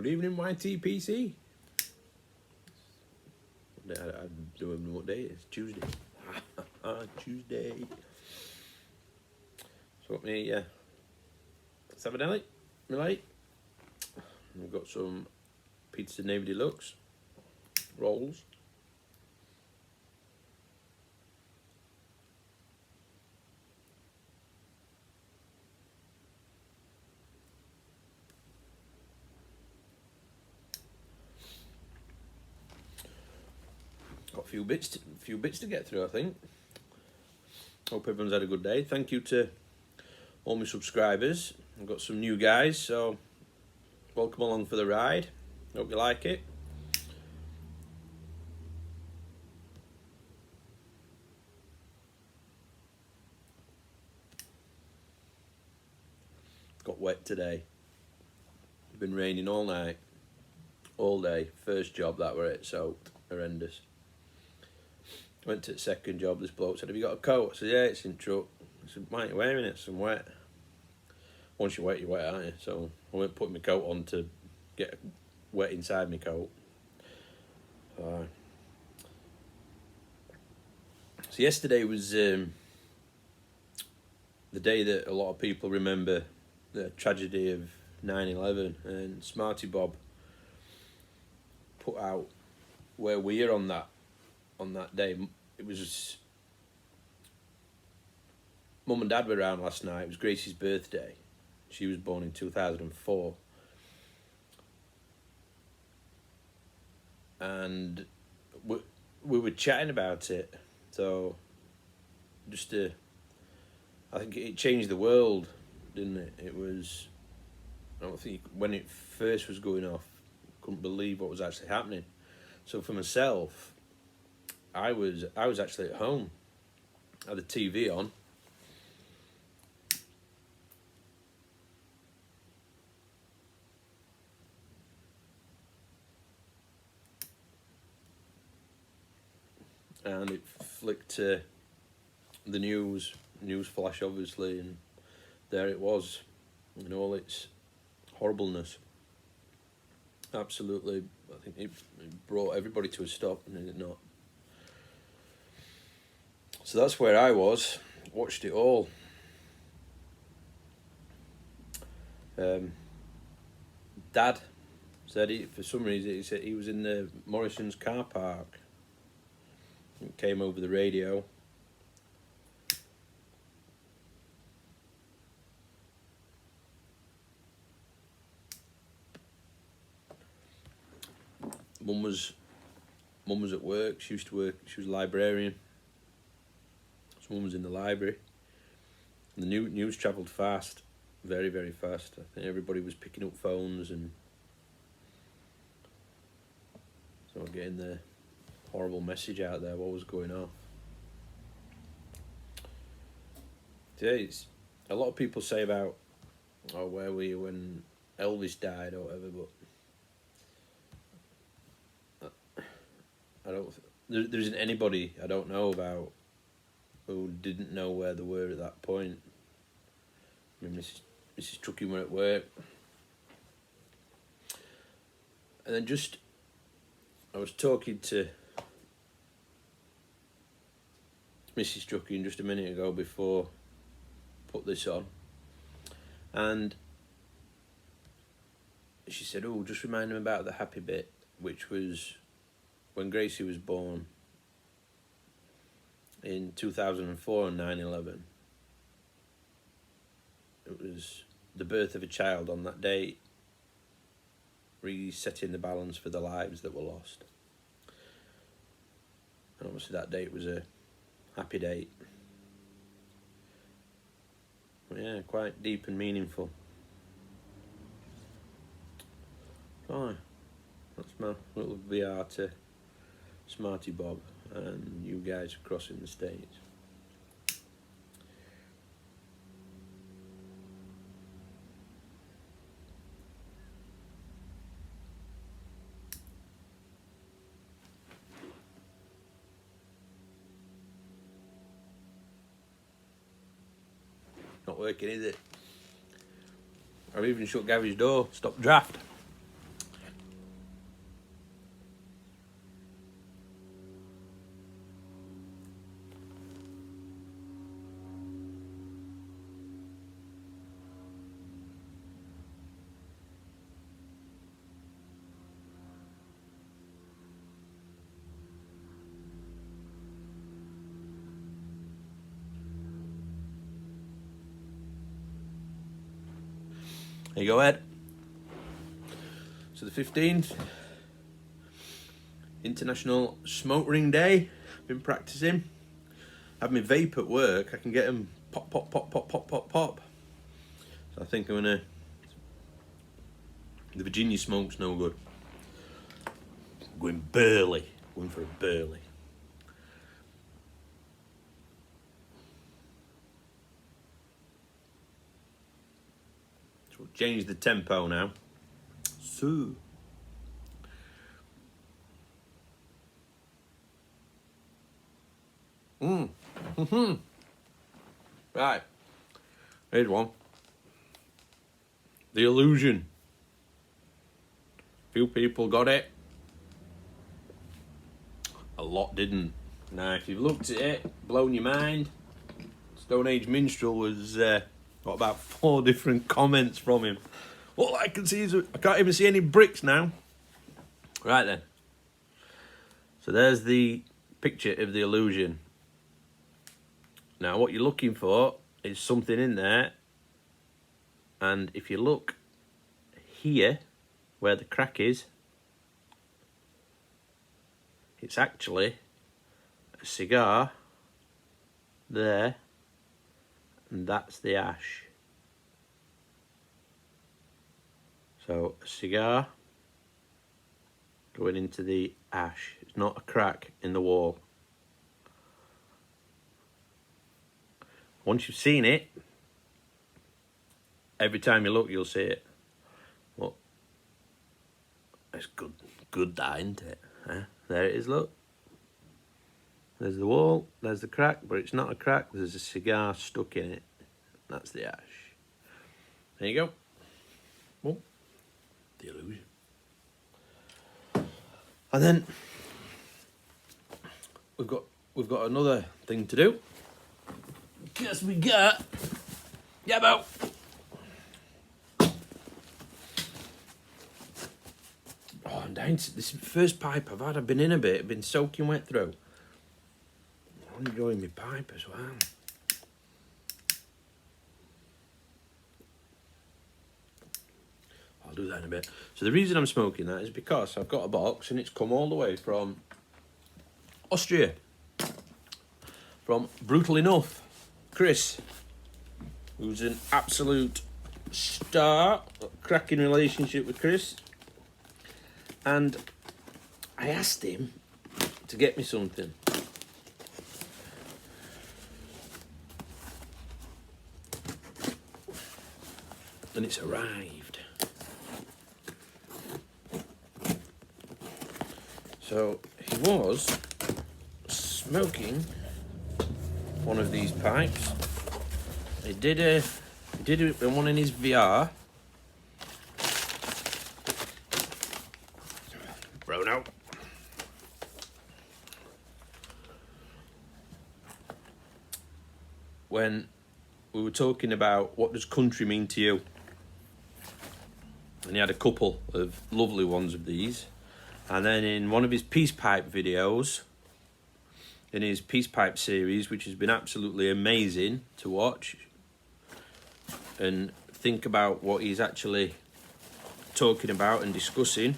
Good evening, YTPC. I don't know what day it is. Tuesday. Tuesday. So what me, let's have a deli, me like. We've got some pizza Navy Deluxe rolls. Got a few bits to get through, I think. Hope everyone's had a good day. Thank you to all my subscribers. I've got some new guys, so welcome along for the ride. Hope you like it. Got wet today. It's been raining all night, all day. First job that were it, soaked, horrendous. Went to the second job, this bloke said, have you got a coat? I said, yeah, it's in truck. I said, why aren't you wearing it? I'm wet. Once you're wet, aren't you? So I went putting my coat on to get wet inside my coat. So yesterday was the day that a lot of people remember the tragedy of 9/11, and Smarty Bob put out where we're on that day. It was Mum and Dad were around last night. It was Gracie's birthday. She was born in 2004. And we were chatting about it. So I think it changed the world, didn't it? It was, I don't think, when it first was going off, couldn't believe what was actually happening. So for myself, I was actually at home. I had the TV on. And it flicked to the news flash, obviously, and there it was, in all its horribleness. Absolutely, I think it brought everybody to a stop, and did it not? So that's where I was, watched it all. Dad said for some reason, he said he was in the Morrison's car park. It came over the radio. Mum was at work. She used to work. She was a librarian. So Mum was in the library. And the news travelled fast, very, very fast. I think everybody was picking up phones and so getting the horrible message out there. What was going on? Today, a lot of people say about, oh, where were you when Elvis died or whatever, but there isn't anybody I don't know about who didn't know where they were at that point. I mean, Mrs. Trucking were at work. And then I was talking to Mrs. Trucking just a minute ago before I put this on. And she said, oh, just remind him about the happy bit, which was when Gracie was born in 2004 on 9/11. It was the birth of a child on that day, resetting the balance for the lives that were lost. And obviously that date was a happy date. But yeah, quite deep and meaningful. Oh, that's my little VR to Smarty Bob and you guys crossing the States. Not working, is it? I've even shut Gary's door, stop draft. There you go, Ed. So the 15th, International Smoke Ring Day. Been practicing. Have my vape at work. I can get them pop, pop, pop, pop, pop, pop, pop. So I think I'm gonna. The Virginia smoke's no good. Going burly. Going for a burly. So we'll change the tempo now. So. Right. Here's one. The Illusion. Few people got it. A lot didn't. Now, if you've looked at it, blown your mind. Stone Age Minstrel was got about 4 different comments from him. All I can see is I can't even see any bricks now. Right then. So there's the picture of the Illusion. Now, what you're looking for is something in there, and if you look here where the crack is, it's actually a cigar there, and that's the ash. So a cigar going into the ash. It's not a crack in the wall. Once you've seen it, every time you look, you'll see it. Well, it's good that, isn't it? Huh? There it is, look. There's the wall, there's the crack, but it's not a crack, there's a cigar stuck in it. That's the ash. There you go. Well, the Illusion. And then we've got another thing to do. Because we got YABO. Oh, I'm dying. This is the first pipe I've had. I've been in a bit. I've been soaking wet through. I'm enjoying my pipe as well. I'll do that in a bit. So the reason I'm smoking that is because I've got a box and it's come all the way from Austria. From Brutal Enough. Chris, who's an absolute star, cracking relationship with Chris, and I asked him to get me something. And it's arrived. So he was smoking one of these pipes. He did one in his VR. Brown out. When we were talking about what does country mean to you, and he had a couple of lovely ones of these, and then in one of his peace pipe videos, in his peace pipe series, which has been absolutely amazing to watch and think about what he's actually talking about and discussing.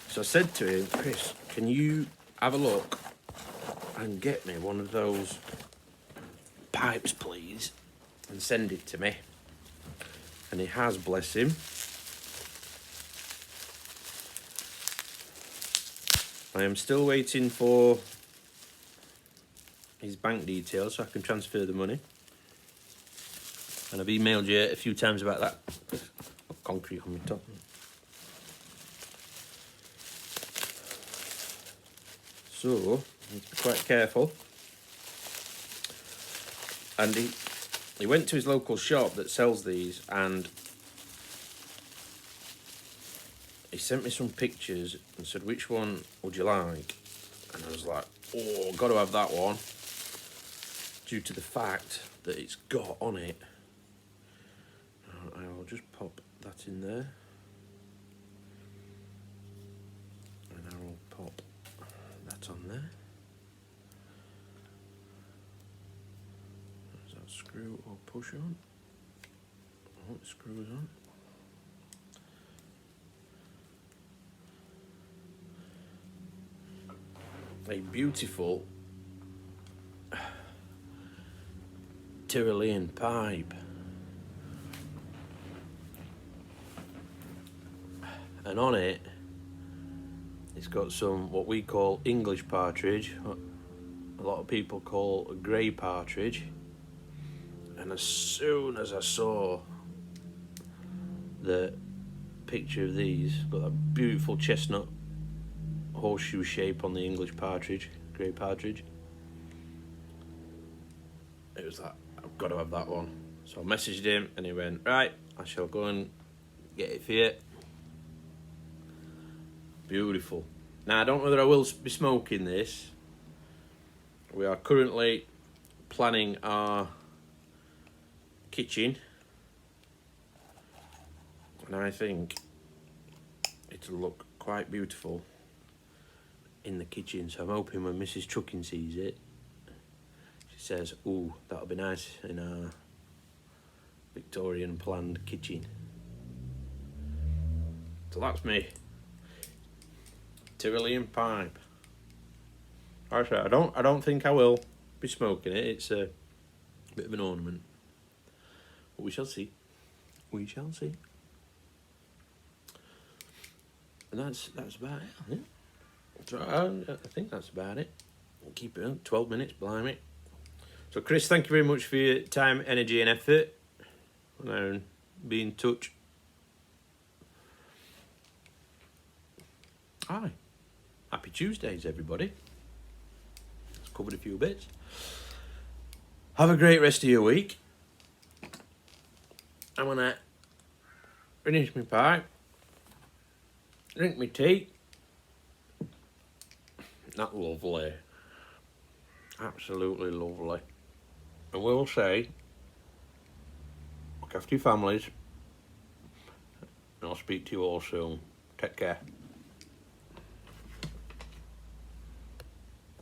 So I said to him, Chris, can you have a look and get me one of those pipes, please, and send it to me? And he has, bless him. I am still waiting for his bank details so I can transfer the money. And I've emailed you a few times about that. Concrete on my top. So, you need to be quite careful. And he went to his local shop that sells these, and he sent me some pictures and said, which one would you like? And I was like, oh, got to have that one, due to the fact that it's got on it. I will just pop that in there, and I will pop that on there. Does that screw or push on? Oh, it screws on. A beautiful Tyrolean pipe. And on it, it's got some what we call English partridge, what a lot of people call a grey partridge. And as soon as I saw the picture of these, got that beautiful chestnut horseshoe shape on the English partridge, grey partridge, it was like, I've got to have that one. So I messaged him and he went, right, I shall go and get it for you. Beautiful. Now I don't know whether I will be smoking this. We are currently planning our kitchen, and I think it'll look quite beautiful in the kitchen. So I'm hoping when Mrs. Trucking sees it, she says, ooh, that'll be nice in our Victorian planned kitchen. So that's me. Tyrolean pipe. Actually, I don't think I will be smoking it. It's a bit of an ornament. But we shall see. We shall see. And that's about it, I think. So I think that's about it. Keep it on 12 minutes, blimey. So Chris, thank you very much for your time, energy and effort. And be in touch. Aye. Happy Tuesdays, everybody. Let's covered a few bits. Have a great rest of your week. I'm gonna finish my pipe, drink my tea. That's lovely. Absolutely lovely. And we'll say, look after your families, and I'll speak to you all soon. Take care.